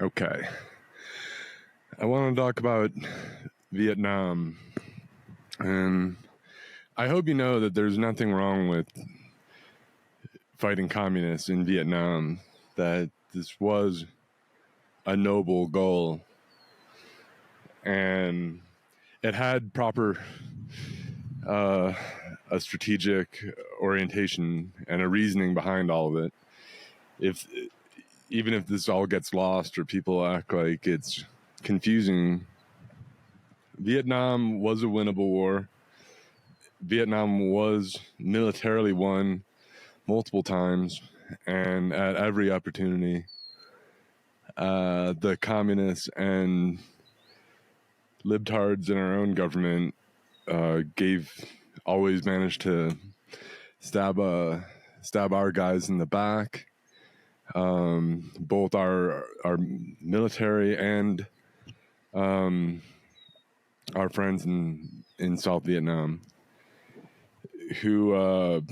Okay. I want to talk about Vietnam. And I hope you know that there's nothing wrong with fighting communists in Vietnam, that this was a noble goal. And it had proper a strategic orientation and a reasoning behind all of it. Even if this all gets lost or people act like it's confusing, Vietnam was a winnable war. Vietnam was militarily won multiple times, and at every opportunity, the communists and libtards in our own government always managed to stab our guys in the back, both our military and our friends in South Vietnam, who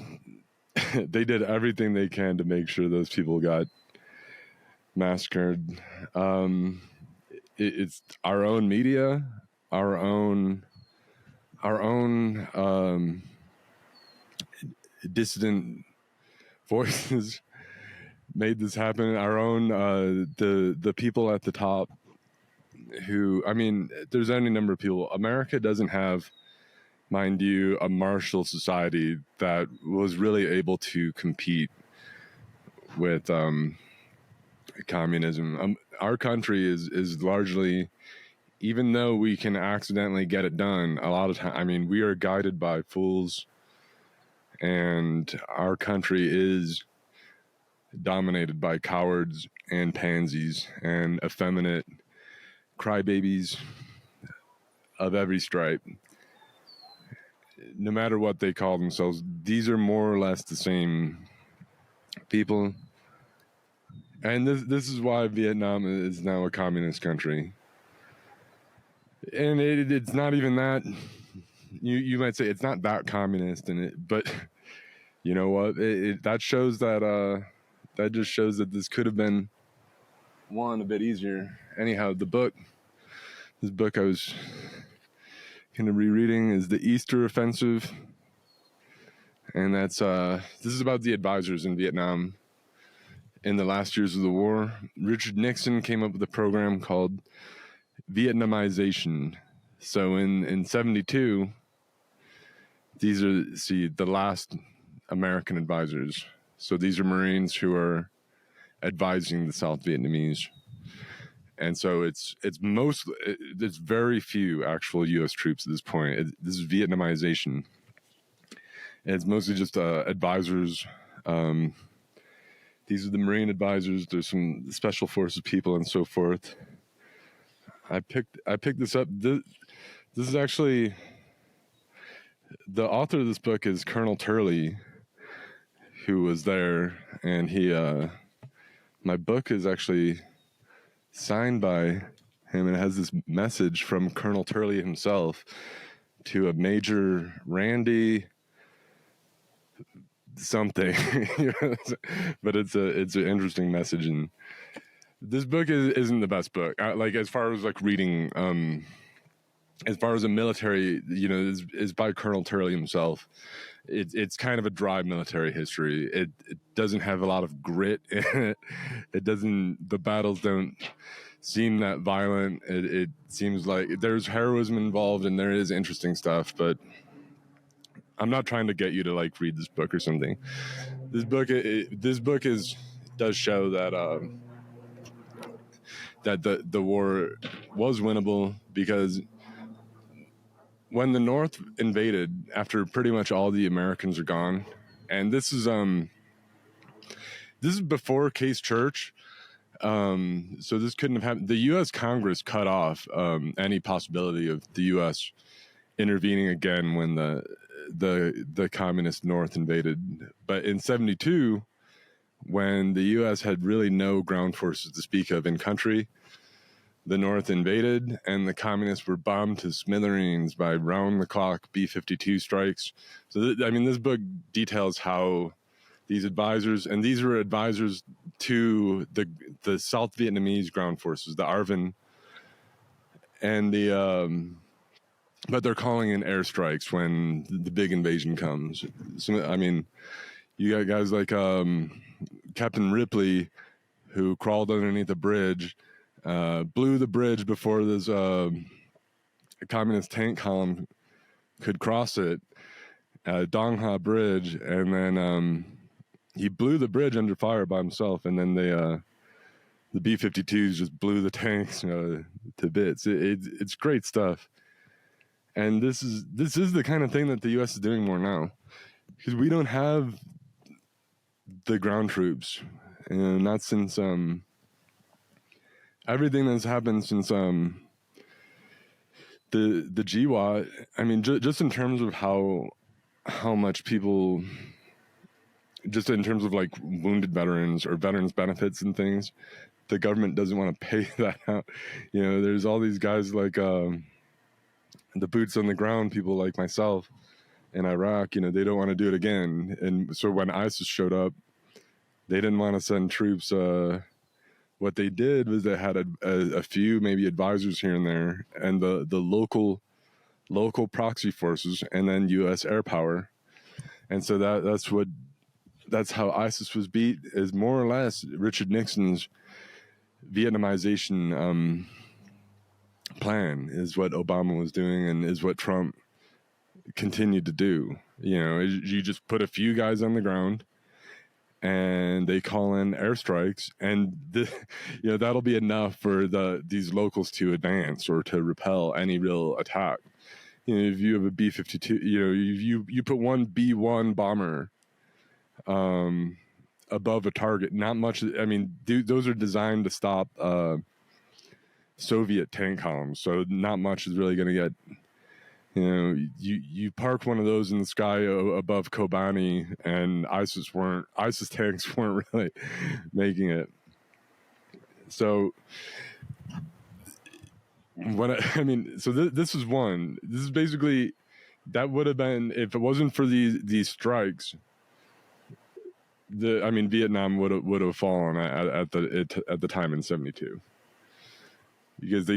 they did everything they can to make sure those people got massacred. It's our own media, our own dissident voices made this happen. Our own the people at the top, who, I mean, there's any number of people. America doesn't have, mind you, a martial society that was really able to compete with communism. Our country is largely, even though we can accidentally get it done a lot of time, I mean, we are guided by fools, and our country is dominated by cowards and pansies and effeminate crybabies of every stripe. No matter what they call themselves, these are more or less the same people. And this is why Vietnam is now a communist country. And it's not even that. You might say it's not that communist in it, but you know what? That shows that that just shows that this could have been a bit easier. Anyhow, this book I was kind of rereading is The Easter Offensive, and this is about the advisors in Vietnam in the last years of the war. Richard Nixon came up with a program called Vietnamization. So in 72, these are the last American advisors. So these are Marines who are advising the South Vietnamese. And so it's very few actual U.S. troops at this point. This is Vietnamization. And it's mostly just advisors. These are the Marine advisors. There's some special forces people and so forth. I picked this up. This is actually, the author of this book is Colonel Turley, who was there, and my book is actually signed by him, and it has this message from Colonel Turley himself to a Major Randy something. But it's an interesting message. And this book isn't the best book, like, as far as like reading, as far as a military, is by Colonel Turley himself. It's kind of a dry military history. It doesn't have a lot of grit in it. The battles don't seem that violent. It seems like there's heroism involved and there is interesting stuff, but I'm not trying to get you to like read this book or something. This book does show that that the war was winnable, because when the North invaded, after pretty much all the Americans are gone, and this is before Case Church, so this couldn't have happened. The U.S. Congress cut off any possibility of the U.S. intervening again when the communist North invaded. But in 72, when the U.S. had really no ground forces to speak of in country, the North invaded, and the communists were bombed to smithereens by round-the-clock B-52 strikes. So, this book details how these advisors, and these were advisors to the South Vietnamese ground forces, the ARVN, and but they're calling in airstrikes when the big invasion comes. So, you got guys like Captain Ripley, who crawled underneath a bridge, blew the bridge before this communist tank column could cross it, Dong Ha Bridge, and then he blew the bridge under fire by himself, and then the B-52s just blew the tanks to bits. It's great stuff, and this is the kind of thing that the U.S. is doing more now, because we don't have the ground troops, and not since everything that's happened since the GWAT. Just in terms of how much people, just in terms of like wounded veterans or veterans benefits and things, the government doesn't want to pay that out. There's all these guys like the boots on the ground people like myself in Iraq. They don't want to do it again. And so when ISIS showed up, they didn't want to send troops. What they did was they had a few maybe advisors here and there, and the local proxy forces, and then U.S. air power. And so that's how ISIS was beat, is more or less Richard Nixon's Vietnamization plan is what Obama was doing, and is what Trump continued to do. You just put a few guys on the ground, and they call in airstrikes, and that'll be enough for these locals to advance or to repel any real attack. If you have a B-52, you put one B-1 bomber above a target, not much. Those are designed to stop Soviet tank columns, so not much is really going to get. You park one of those in the sky above Kobani, and ISIS tanks weren't really making it. So this is one. This is basically, that would have been, if it wasn't for these strikes, Vietnam would have fallen at the time in 1972, because they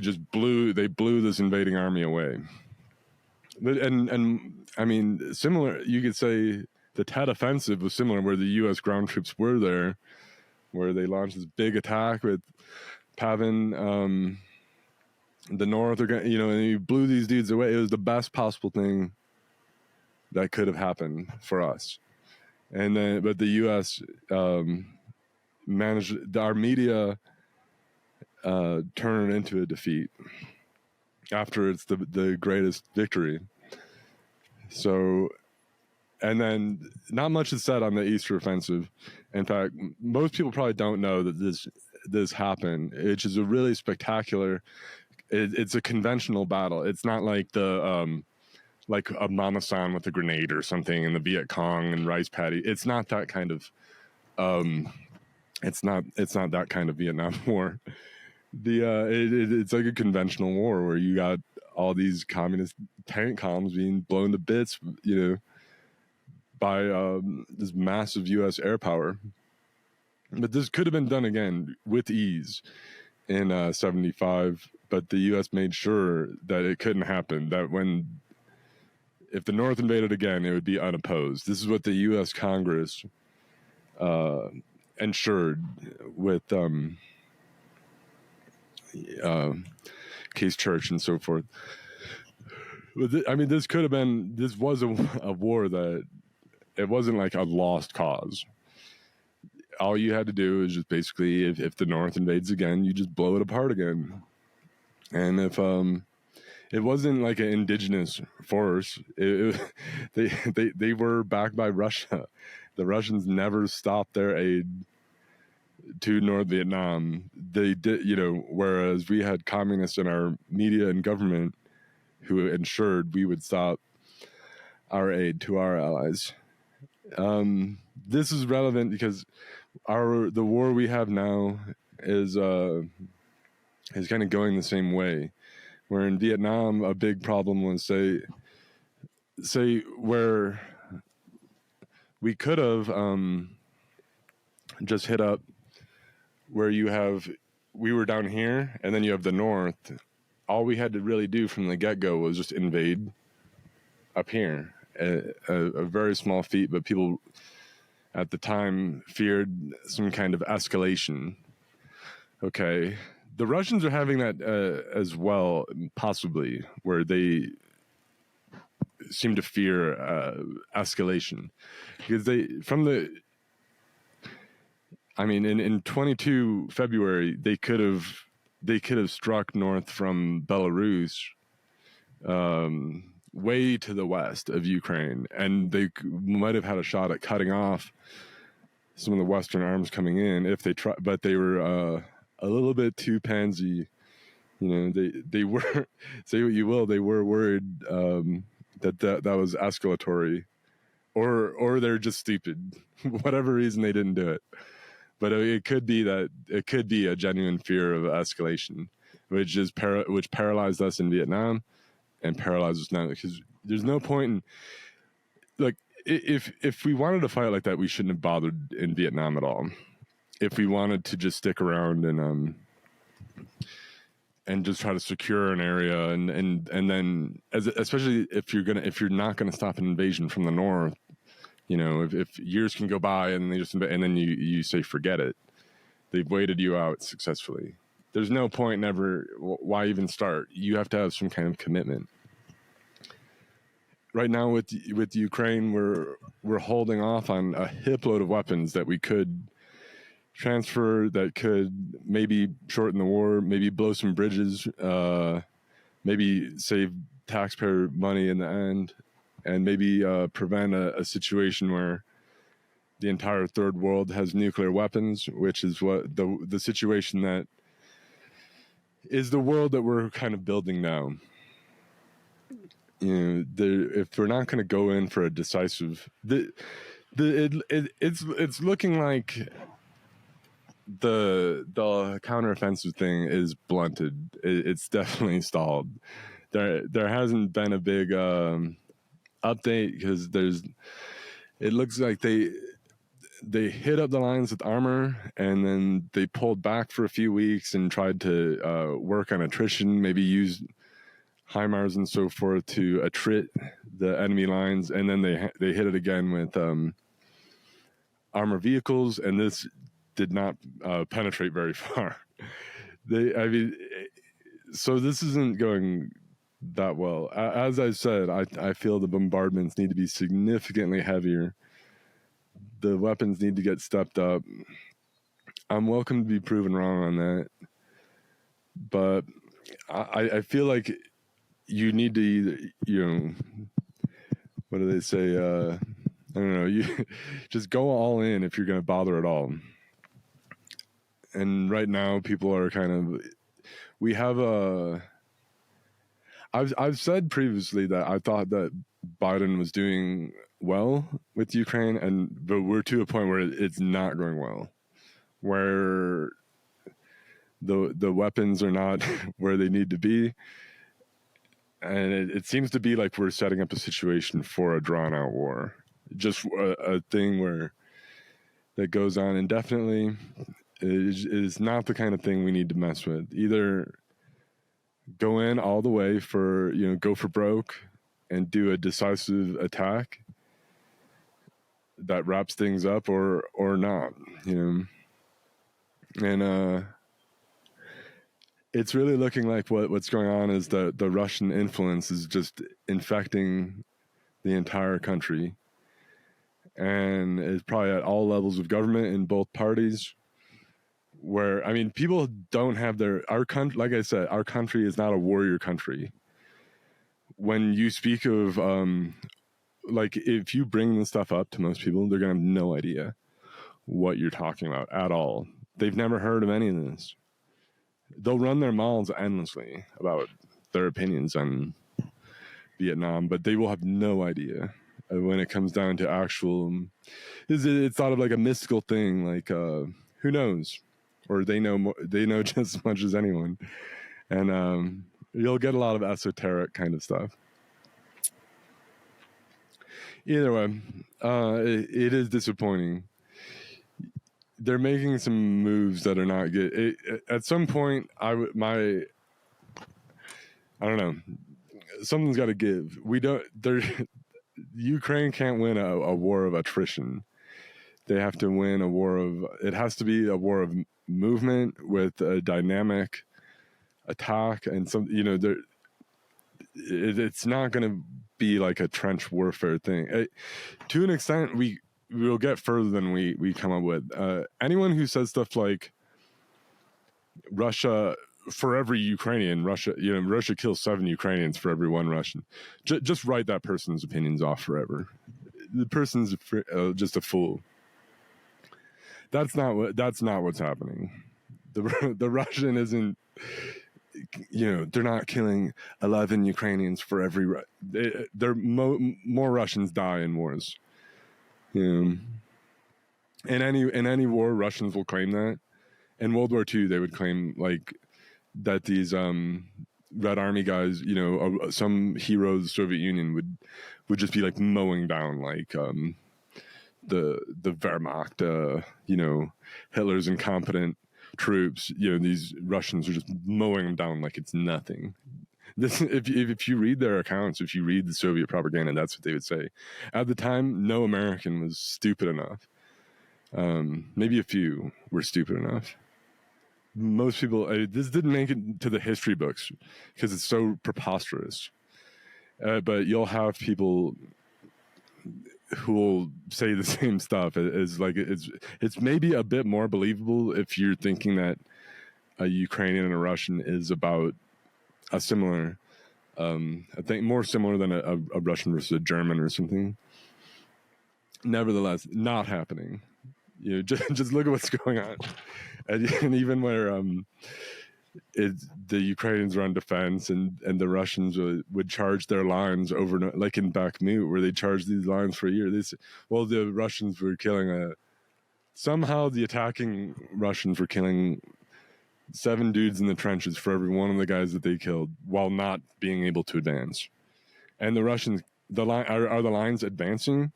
blew this invading army away. But similar, you could say the Tet Offensive was similar, where the U.S. ground troops were there, where they launched this big attack with Pavin, the North, and you blew these dudes away. It was the best possible thing that could have happened for us. But the U.S. managed, our media turn it into a defeat after it's the greatest victory. So, and then not much is said on the Easter Offensive. In fact, most people probably don't know that this happened. It's just a really spectacular. It's a conventional battle. It's not like the like a Mama San with a grenade or something in the Viet Cong and rice paddy. It's not that kind of. It's not that kind of Vietnam War. It's like a conventional war where you got all these communist tank columns being blown to bits, by this massive U.S. air power. But this could have been done again with ease in 1975, but the U.S. made sure that it couldn't happen, that if the North invaded again, it would be unopposed. This is what the U.S. Congress ensured with Case Church and so forth. This could have been, this was a war that, it wasn't like a lost cause. All you had to do is just basically, if the North invades again, you just blow it apart again. And if it wasn't like an indigenous force, they were backed by Russia. The Russians never stopped their aid to North Vietnam. They did, whereas we had communists in our media and government who ensured we would stop our aid to our allies. This is relevant because the war we have now is is kind of going the same way. Where in Vietnam, a big problem was say where we could have just hit up where we were down here and then you have the north. All we had to really do from the get-go was just invade up here. A very small feat, but people at the time feared some kind of escalation. Okay. The Russians are having that as well, possibly, where they seem to fear escalation. Because in 22 February, they could have struck north from Belarus, way to the west of Ukraine, and they might have had a shot at cutting off some of the Western arms coming in if they tried, but they were a little bit too pansy. They were, say what you will, they were worried that was escalatory, or they're just stupid. Whatever reason, they didn't do it. But it could be a genuine fear of escalation, which paralyzed us in Vietnam and paralyzes us now, because there's no point in, like, if we wanted to fight like that, we shouldn't have bothered in Vietnam at all. If we wanted to just stick around and just try to secure an area and then especially if you're not gonna stop an invasion from the north, if years can go by and then you say forget it, they've waited you out successfully. There's no point, never. Why even start? You have to have some kind of commitment. Right now with Ukraine, we're holding off on a load of weapons that we could transfer, that could maybe shorten the war, maybe blow some bridges, maybe save taxpayer money in the end, and maybe prevent a situation where the entire third world has nuclear weapons, which is what the situation that is the world that we're kind of building now. If we're not going to go in for a decisive, it's looking like the counteroffensive thing is blunted. It's definitely stalled. There hasn't been a big update, because it looks like they hit up the lines with armor, and then they pulled back for a few weeks and tried to work on attrition, maybe use HIMARS and so forth to attrit the enemy lines, and then they hit it again with armor vehicles, and this did not penetrate very far. So this isn't going that well. As I said, I feel the bombardments need to be significantly heavier. The weapons need to get stepped up. I'm welcome to be proven wrong on that, but I feel like you need to either, what do they say? I don't know. You just go all in if you're going to bother at all. And right now, people are we have I've said previously that I thought that Biden was doing well with Ukraine, but we're to a point where it's not going well, where the weapons are not where they need to be. And it seems to be like we're setting up a situation for a drawn-out war, just a thing that goes on indefinitely. It is not the kind of thing we need to mess with. Either go in all the way go for broke and do a decisive attack that wraps things up, or not, and it's really looking like what's going on is the Russian influence is just infecting the entire country, and it's probably at all levels of government in both parties, where, people don't have our country, like I said, our country is not a warrior country. When you speak of, if you bring this stuff up to most people, they're going to have no idea what you're talking about at all. They've never heard of any of this. They'll run their mouths endlessly about their opinions on Vietnam, but they will have no idea when it comes down to actual. It's thought of like a mystical thing, like who knows, or they know just as much as anyone, and you'll get a lot of esoteric kind of stuff. Either way, it is disappointing. They're making some moves that are not good. At some point, I don't know. Something's got to give. Ukraine can't win a war of attrition. They have to win a war of. It has to be a war of movement with a dynamic attack and some. It's not going to be like a trench warfare thing. To an extent, we'll get further than we come up with. Anyone who says stuff like Russia, for every Ukrainian, Russia kills 7 Ukrainians for every 1 Russian. Just write that person's opinions off forever. The person's just a fool. That's not what's happening. The Russian isn't. They're not killing 11 Ukrainians for every. More Russians die in wars. In any war, Russians will claim that. In World War II, they would claim like that these Red Army guys, some hero of the Soviet Union would just be like mowing down like the Wehrmacht, Hitler's incompetent troops. These Russians are just mowing them down like it's nothing. If you read their accounts, if you read the Soviet propaganda, that's what they would say. At the time, no American was stupid enough. Maybe a few were stupid enough. Most people, this didn't make it to the history books because it's so preposterous. But you'll have people who will say the same stuff. It's maybe a bit more believable if you're thinking that a Ukrainian and a Russian is about a similar, I think more similar than a Russian versus a German or something. Nevertheless, not happening. Just look at what's going on, and even where the Ukrainians are on defense, and the Russians would charge their lines overnight, like in Bakhmut, where they charged these lines for a year. The Russians were killing somehow the attacking Russians were killing 7 dudes in the trenches for every one of the guys that they killed, while not being able to advance. And the Russians, are the lines advancing?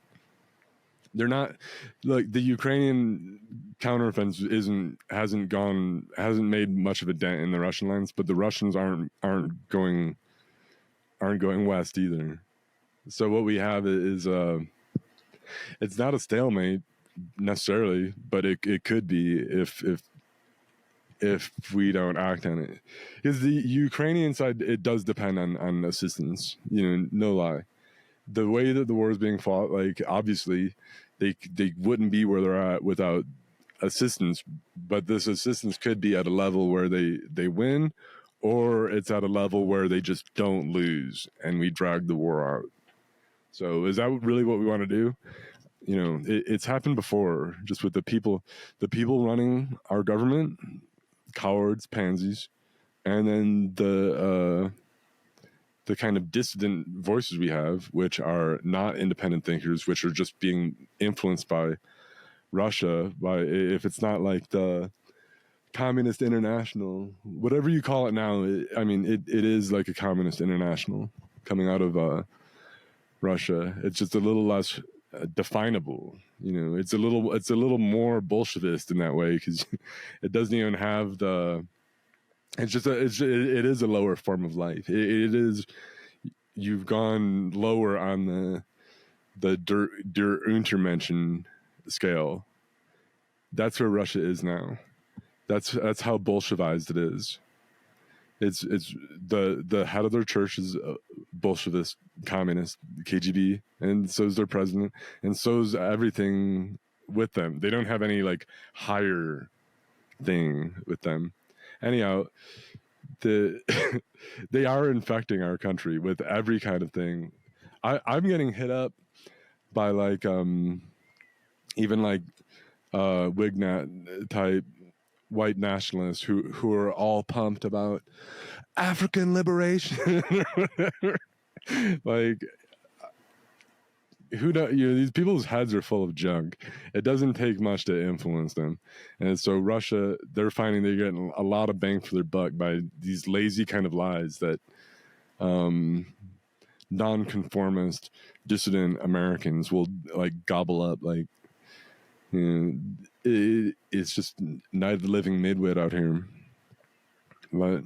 They're not. Like the Ukrainian counteroffensive hasn't made much of a dent in the Russian lines, but the Russians aren't going west either. So what we have is it's not a stalemate necessarily, but it could be if we don't act on it. Because the Ukrainian side, it does depend on assistance. No lie. The way that the war is being fought, like obviously they wouldn't be where they're at without assistance, but this assistance could be at a level where they win, or it's at a level where they just don't lose and we drag the war out. So is that really what we want to do? It's happened before, just with the people running our government, cowards, pansies, and then the kind of dissident voices we have, which are not independent thinkers, which are just being influenced by Russia, if it's not like the Communist International, whatever you call it now. It is like a Communist International coming out of Russia. It's just a little less definable. It's a little more Bolshevist in that way, because it doesn't even have the. It is a lower form of life. It is. You've gone lower on the der Untermenschen scale. That's where Russia is now. That's how Bolshevized it is. It's the head of their church is Bolshevist, communist, KGB, and so is their president, and so is everything with them. They don't have any like higher thing with them. Anyhow, they are infecting our country with every kind of thing. I'm getting hit up by like even like Wignat type white nationalists who are all pumped about African liberation or whatever. Like who do, these people's heads are full of junk. It doesn't take much to influence them, and so Russia, they're finding they're getting a lot of bang for their buck by these lazy kind of lies that nonconformist dissident Americans will like gobble up. Like, it's just night of the living midwit out here. But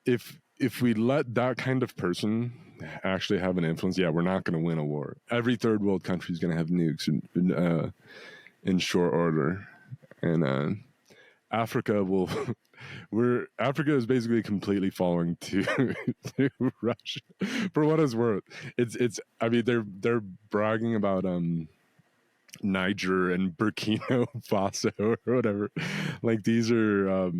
if we let that kind of person actually have an influence, we're not going to win a war. Every third world country is going to have nukes in short order, and Africa will. Africa is basically completely falling to Russia. For what it's worth, it's. I mean, they're bragging about Niger and Burkina Faso or whatever. Like these are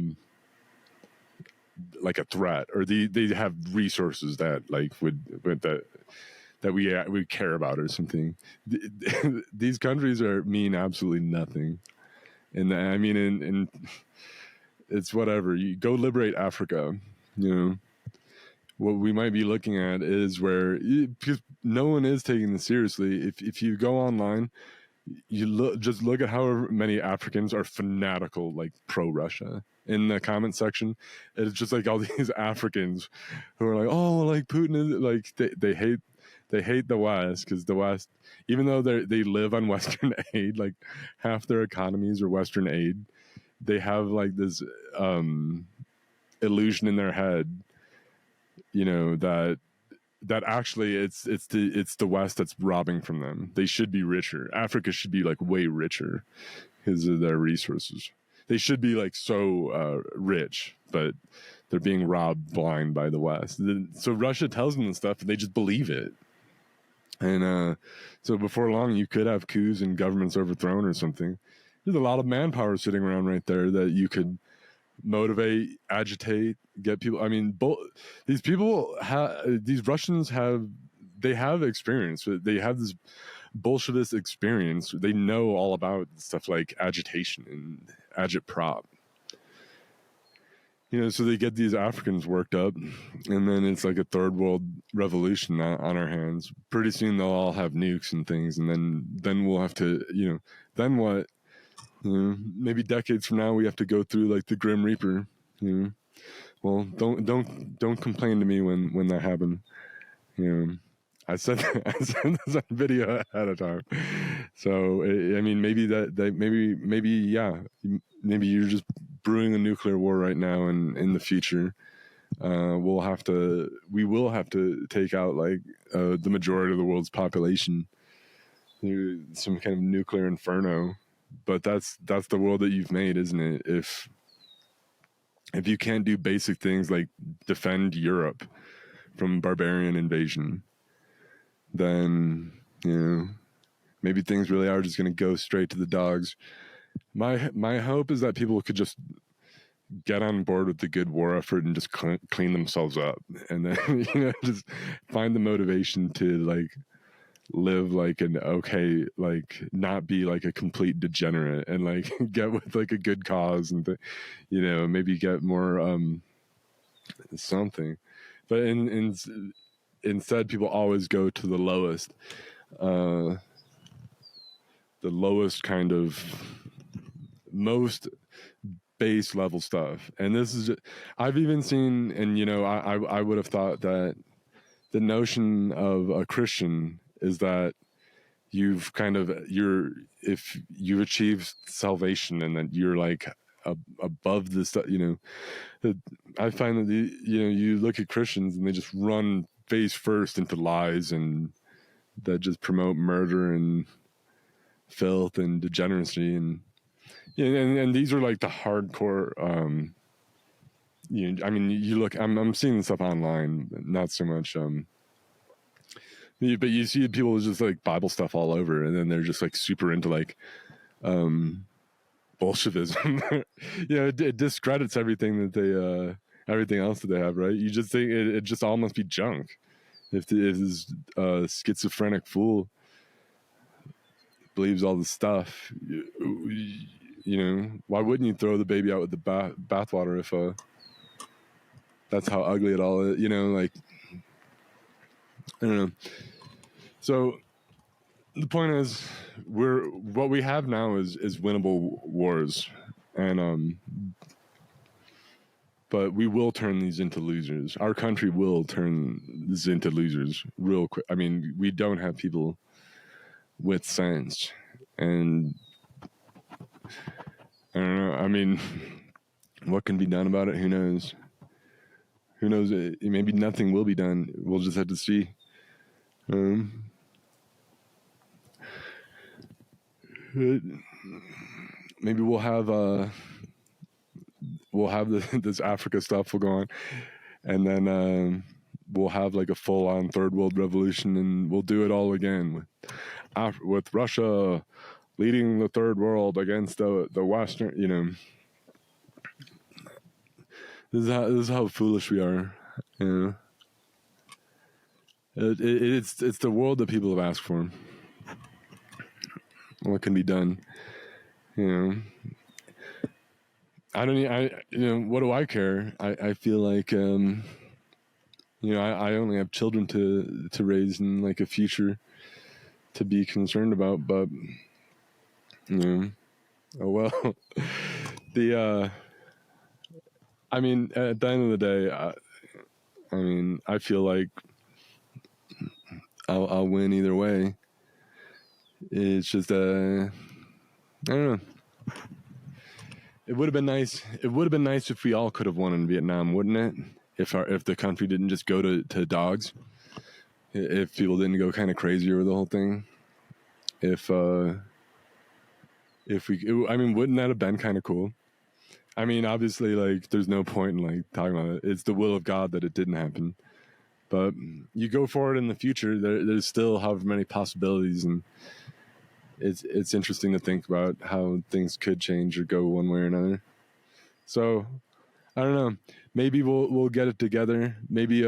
like a threat, or they have resources that like would that we care about or something. These countries mean absolutely nothing, and I mean, in it's whatever. You go liberate Africa. What we might be looking at is where, because no one is taking this seriously. If you go online, you just look at how many Africans are fanatical, like pro-Russia. In the comment section, it's just like all these Africans who are like, oh, like Putin is like they hate the West, because the West, even though they live on Western aid, like half their economies are Western aid, they have like this illusion in their head, that actually it's the West that's robbing from them. They should be richer. Africa should be like way richer because of their resources. They should be like so rich, but they're being robbed blind by the West. So Russia tells them this stuff, and they just believe it. And so before long, you could have coups and governments overthrown or something. There's a lot of manpower sitting around right there that you could motivate, agitate, get people. I mean, these people these Russians have experience. They have this Bolshevist experience. They know all about stuff like agitation and agitprop. So they get these Africans worked up, and then it's like a third world revolution on our hands. Pretty soon they'll all have nukes and things, and then we'll have to, then what? Maybe decades from now we have to go through like the Grim Reaper. Well, don't complain to me when that happened. I said this on video ahead of time. So I mean, maybe maybe you're just brewing a nuclear war right now, and in the future, we will have to take out like the majority of the world's population through some kind of nuclear inferno. But that's the world that you've made, isn't it? If you can't do basic things like defend Europe from barbarian invasion, then maybe things really are just going to go straight to the dogs. My hope is that people could just get on board with the good war effort and just clean themselves up, and then just find the motivation to like live like an okay, like not be like a complete degenerate, and like get with like a good cause, and maybe get more something. But instead people always go to the lowest kind of most base level stuff. And this is I've even seen, and I would have thought that the notion of a Christian is that if you've achieved salvation and that you're like above this, I find that you look at Christians and they just run face first into lies and that just promote murder and filth and degeneracy, and these are like the hardcore. I mean, you look. I'm seeing this stuff online, not so much. But you see people just like Bible stuff all over, and then they're just like super into like Bolshevism. It discredits everything that everything else that they have, right? You just think it just all must be junk. If this schizophrenic fool believes all this stuff, why wouldn't you throw the baby out with the bathwater if that's how ugly it all is? Like, I don't know. So the point is, what we have now is winnable wars, and but we will turn these into losers. Our country will turn these into losers real quick. I mean, we don't have people with sense, and I don't know. I mean, what can be done about it? Who knows? Who knows? Maybe nothing will be done. We'll just have to see. Maybe we'll have this Africa stuff will go on, and then we'll have like a full-on third world revolution, and we'll do it all again with Russia leading the third world against the Western. You know, this is how foolish we are. You know, it's the world that people have asked for. What can be done? You know, what do I care? I feel like, I only have children to raise and like a future to be concerned about, but, oh well. I mean, at the end of the day, I feel like I'll win either way. It's just, I don't know. It would have been nice. It would have been nice if we all could have won in Vietnam, wouldn't it? If the country didn't just go to dogs. If people didn't go kind of crazy over the whole thing. If wouldn't that have been kind of cool? I mean, obviously, like, there's no point in like talking about it. It's the will of God that it didn't happen. But you go forward in the future, there's still however many possibilities, and it's interesting to think about how things could change or go one way or another. So I don't know. Maybe we'll get it together. Maybe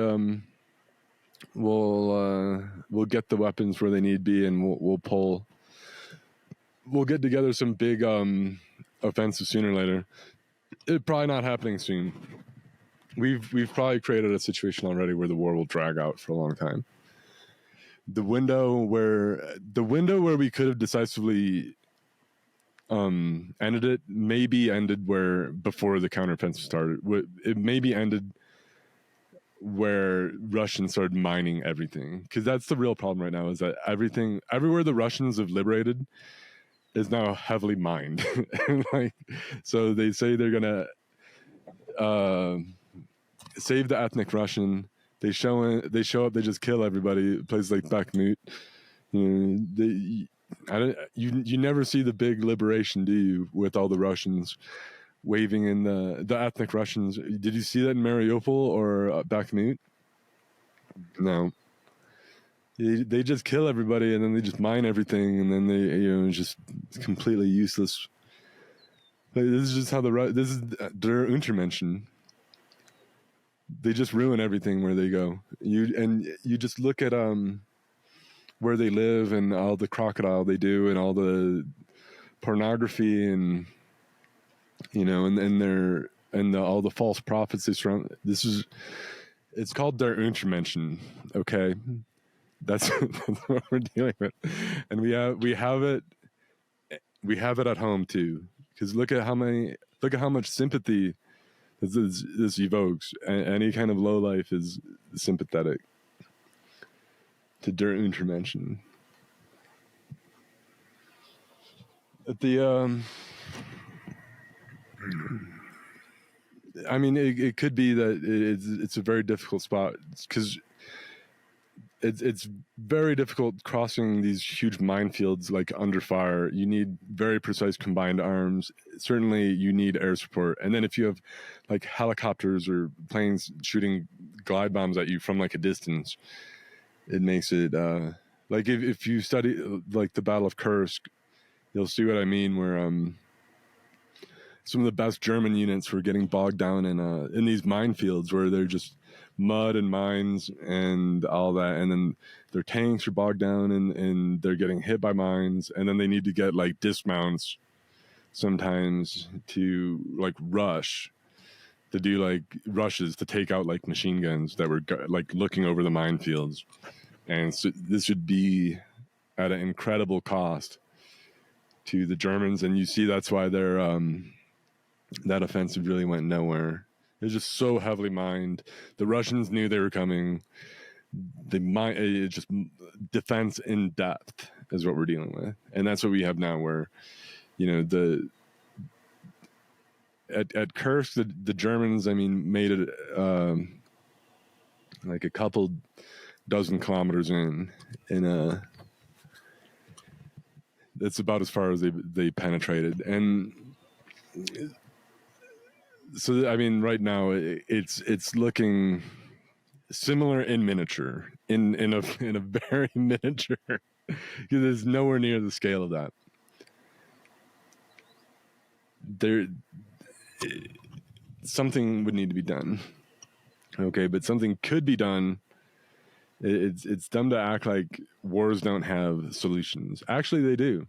we'll get the weapons where they need be, and we'll get together some big offensive sooner or later. It's probably not happening soon. We've probably created a situation already where the war will drag out for a long time. The window where we could have decisively ended it maybe ended where before the counteroffensive started. It maybe ended where Russians started mining everything, because that's the real problem right now, is that everywhere the Russians have liberated is now heavily mined. Like, so they say they're gonna save the ethnic Russian. They show up, they just kill everybody. Places like Bakhmut. You never see the big liberation, do you? With all the Russians waving in the ethnic Russians. Did you see that in Mariupol or Bakhmut? No. They just kill everybody, and then they just mine everything, and then they just completely useless. Like, this is just how this is their Untermenschen. They just ruin everything where they go. You just look at where they live and all the crocodile they do and all the pornography and all the false prophets they surround. It's called their Untermenschen. Okay, that's what we're dealing with, and we have it at home too. Because look at how much sympathy this evokes. Any kind of low life is sympathetic to der Untermenschen. At the it could be that it's a very difficult spot, because it's very difficult crossing these huge minefields like under fire. You need very precise combined arms. Certainly you need air support. And then if you have like helicopters or planes shooting glide bombs at you from like a distance, it makes it like if you study like the Battle of Kursk, you'll see what I mean, where some of the best German units were getting bogged down in these minefields where they're just mud and mines and all that, and then their tanks are bogged down and they're getting hit by mines, and then they need to get like dismounts sometimes to like rush to do like rushes to take out like machine guns that were like looking over the minefields. And so this would be at an incredible cost to the Germans. And you see that's why their that offensive really went nowhere. It was just so heavily mined. The Russians knew they were coming. It just defense in depth is what we're dealing with, and that's what we have now. Where, you know, at Kursk, the Germans, I mean, made it like a couple dozen kilometers in, and that's about as far as they penetrated. And so, I mean, right now it's looking similar in miniature, in a very miniature, because it's nowhere near the scale of that. There, something would need to be done. Okay, but something could be done. It's dumb to act like wars don't have solutions. Actually, they do.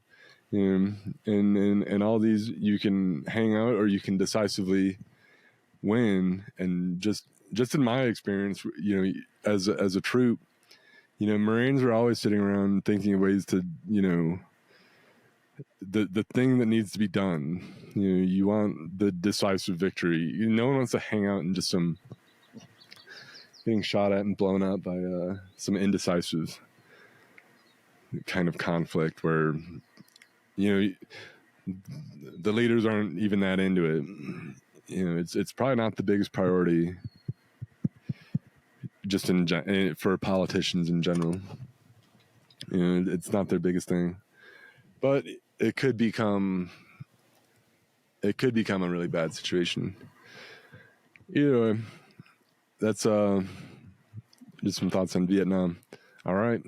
In all these, you can hang out or you can decisively win. And just in my experience, you know, as a troop, you know, Marines are always sitting around thinking of ways to, you know, the thing that needs to be done. You know, you want the decisive victory. No one wants to hang out in just some getting shot at and blown up by some indecisive kind of conflict where, you know, the leaders aren't even that into it. You know, it's probably not the biggest priority just for politicians in general. You know, it's not their biggest thing, but it could become a really bad situation. Either way, that's just some thoughts on Vietnam. All right.